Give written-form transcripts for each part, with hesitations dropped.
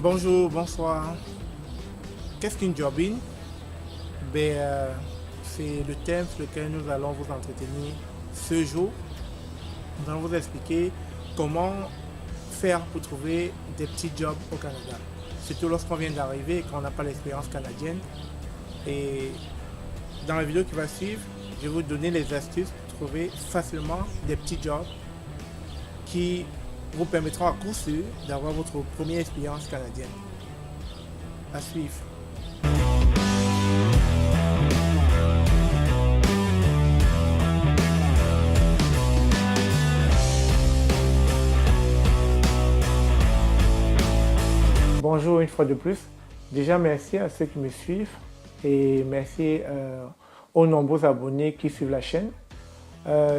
Bonjour, bonsoir. Qu'est-ce qu'une job-in? C'est le thème sur lequel nous allons vous entretenir ce jour. Nous allons vous expliquer comment faire pour trouver des petits jobs au Canada. Surtout lorsqu'on vient d'arriver et qu'on n'a pas l'expérience canadienne. Et dans la vidéo qui va suivre, je vais vous donner les astuces pour trouver facilement des petits jobs qui vous permettront à coup sûr d'avoir votre première expérience canadienne. À suivre. Bonjour une fois de plus. Déjà merci à ceux qui me suivent et merci aux nombreux abonnés qui suivent la chaîne.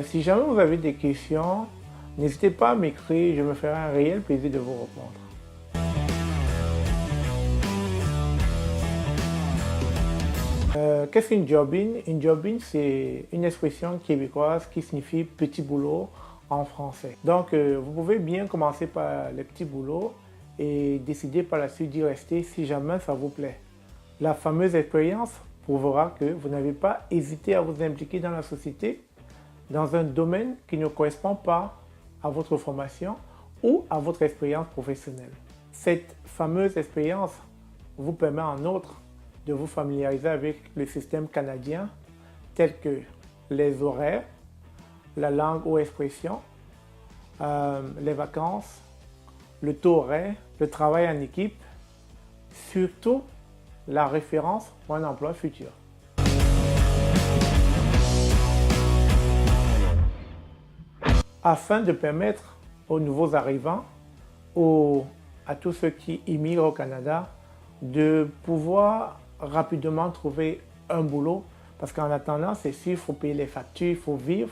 Si jamais vous avez des questions, n'hésitez pas à m'écrire, je me ferai un réel plaisir de vous répondre. Qu'est-ce qu'une job-in? Une job-in, c'est une expression québécoise qui signifie petit boulot en français. Donc, vous pouvez bien commencer par les petits boulots et décider par la suite d'y rester si jamais ça vous plaît. La fameuse expérience prouvera que vous n'avez pas hésité à vous impliquer dans la société dans un domaine qui ne correspond pas à votre formation ou à votre expérience professionnelle. Cette fameuse expérience vous permet en outre de vous familiariser avec le système canadien tel que les horaires, la langue ou expression, les vacances, le taux horaire, le travail en équipe, surtout la référence pour un emploi futur. Afin de permettre aux nouveaux arrivants ou à tous ceux qui immigrent au Canada de pouvoir rapidement trouver un boulot, parce qu'en attendant, c'est sûr, il faut payer les factures, il faut vivre,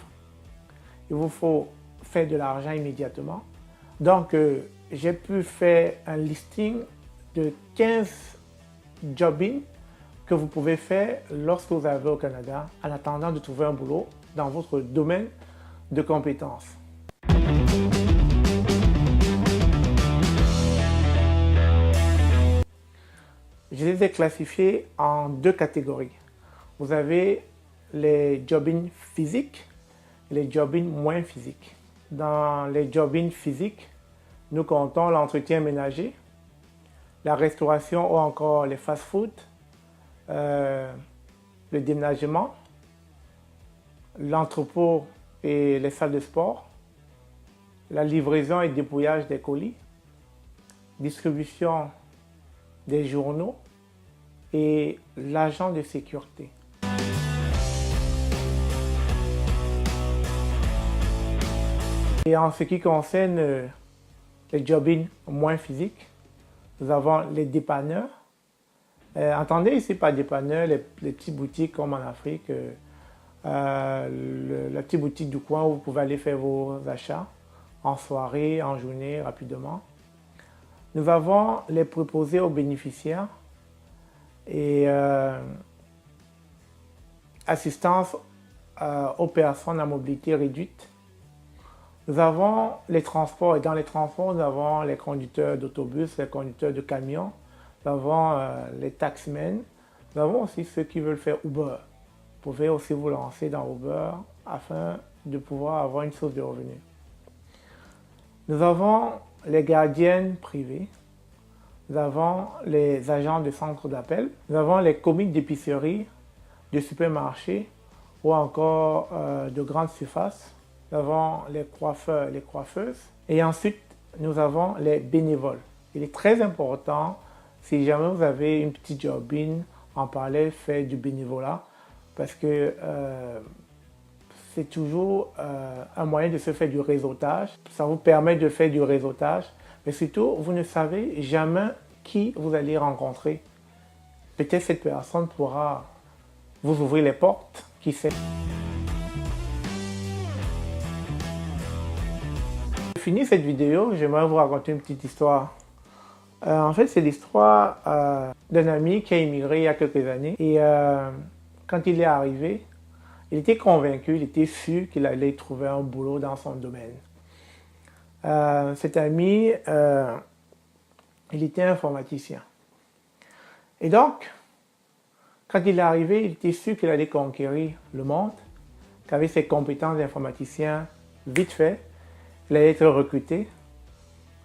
il vous faut faire de l'argent immédiatement. Donc, j'ai pu faire un listing de 15 job-in que vous pouvez faire lorsque vous arrivez au Canada en attendant de trouver un boulot dans votre domaine de compétences. Je les ai classifiés en deux catégories. Vous avez les job-in physiques et les job-in moins physiques. Dans les job-in physiques, nous comptons l'entretien ménager, la restauration ou encore les fast-food, le déménagement, l'entrepôt et les salles de sport, la livraison et dépouillage des colis, distribution des journaux et l'agent de sécurité. Et en ce qui concerne les job-in moins physiques, nous avons les dépanneurs. Entendez ici par dépanneurs les petites boutiques comme en Afrique, la petite boutique du coin où vous pouvez aller faire vos achats en soirée, en journée, rapidement. Nous avons les préposés aux bénéficiaires et assistance aux personnes à mobilité réduite. Nous avons les transports et dans les transports, nous avons les conducteurs d'autobus, les conducteurs de camions, nous avons les taxmen, nous avons aussi ceux qui veulent faire Uber. Vous pouvez aussi vous lancer dans Uber afin de pouvoir avoir une source de revenus. Nous avons les gardiennes privées, nous avons les agents de centre d'appel, nous avons les commis d'épicerie, de supermarchés ou encore de grandes surfaces, nous avons les coiffeurs et les coiffeuses et ensuite nous avons les bénévoles. Il est très important, si jamais vous avez une petite job-in, en parler, faire du bénévolat parce que c'est toujours un moyen de se faire du réseautage. Ça vous permet de faire du réseautage, mais surtout, vous ne savez jamais qui vous allez rencontrer. Peut-être cette personne pourra vous ouvrir les portes, qui sait. Pour finir cette vidéo, j'aimerais vous raconter une petite histoire. En fait, c'est l'histoire d'un ami qui a immigré il y a quelques années et quand il est arrivé, il était convaincu, il était sûr qu'il allait trouver un boulot dans son domaine. Cet ami Il était informaticien. Et donc, quand il est arrivé, il était sûr qu'il allait conquérir le monde, qu'avec ses compétences d'informaticien, vite fait, il allait être recruté.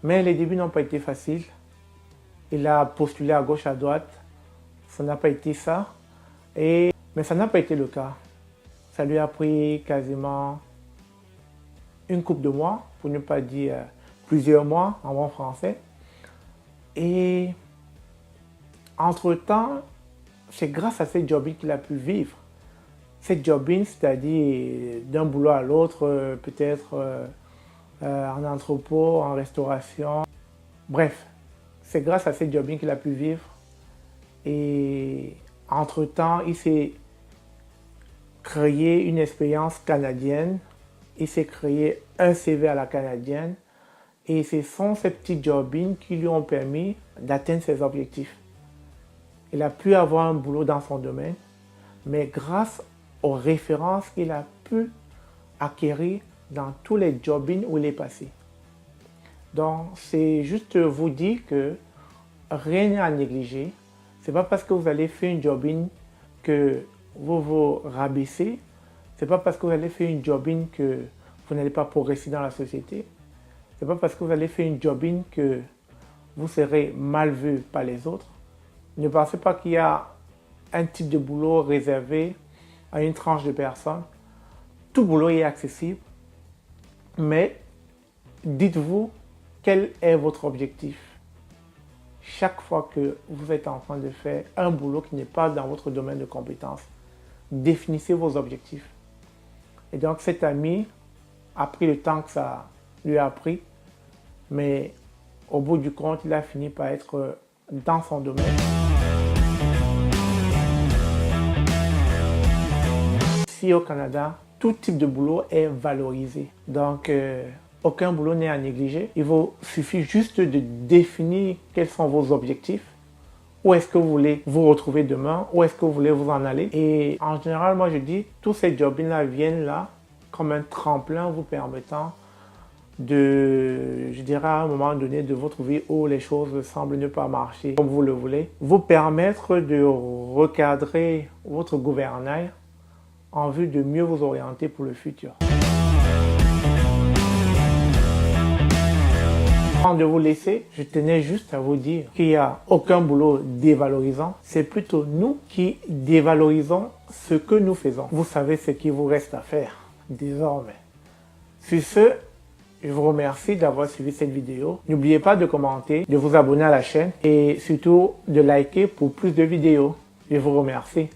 Mais les débuts n'ont pas été faciles. Il a postulé à gauche, à droite. Ça n'a pas été ça. Mais ça n'a pas été le cas. Ça lui a pris quasiment une couple de mois, pour ne pas dire plusieurs mois en bon français. Et entre-temps, c'est grâce à ces jobbing qu'il a pu vivre. Ces jobbing, c'est-à-dire d'un boulot à l'autre, peut-être en entrepôt, en restauration. Bref, c'est grâce à ces jobbing qu'il a pu vivre. Et entre-temps, il s'est créé une expérience canadienne. Il s'est créé un CV à la canadienne. Et ce sont ces petits jobbing qui lui ont permis d'atteindre ses objectifs. Il a pu avoir un boulot dans son domaine, mais grâce aux références qu'il a pu acquérir dans tous les jobbing où il est passé. Donc, c'est juste vous dire que rien n'est à négliger. Ce n'est pas parce que vous allez faire une jobbing que vous vous rabaissez. Ce n'est pas parce que vous allez faire une jobbing que vous n'allez pas progresser dans la société. Ce n'est pas parce que vous allez faire une jobbing que vous serez mal vu par les autres. Ne pensez pas qu'il y a un type de boulot réservé à une tranche de personnes. Tout boulot est accessible, mais dites-vous quel est votre objectif. Chaque fois que vous êtes en train de faire un boulot qui n'est pas dans votre domaine de compétences, définissez vos objectifs. Et donc cet ami a pris le temps que ça lui a pris, mais au bout du compte, il a fini par être dans son domaine. Ici au Canada, tout type de boulot est valorisé. Donc, aucun boulot n'est à négliger. Il vous suffit juste de définir quels sont vos objectifs. Où est-ce que vous voulez vous retrouver demain? Où est-ce que vous voulez vous en aller? Et en général, moi je dis, tous ces jobs-là viennent là comme un tremplin vous permettant de, je dirais à un moment donné, de vous trouver où les choses semblent ne pas marcher comme vous le voulez. Vous permettre de recadrer votre gouvernail en vue de mieux vous orienter pour le futur. Avant de vous laisser, je tenais juste à vous dire qu'il n'y a aucun boulot dévalorisant. C'est plutôt nous qui dévalorisons ce que nous faisons. Vous savez ce qu'il vous reste à faire désormais. Sur ce, je vous remercie d'avoir suivi cette vidéo. N'oubliez pas de commenter, de vous abonner à la chaîne et surtout de liker pour plus de vidéos. Je vous remercie.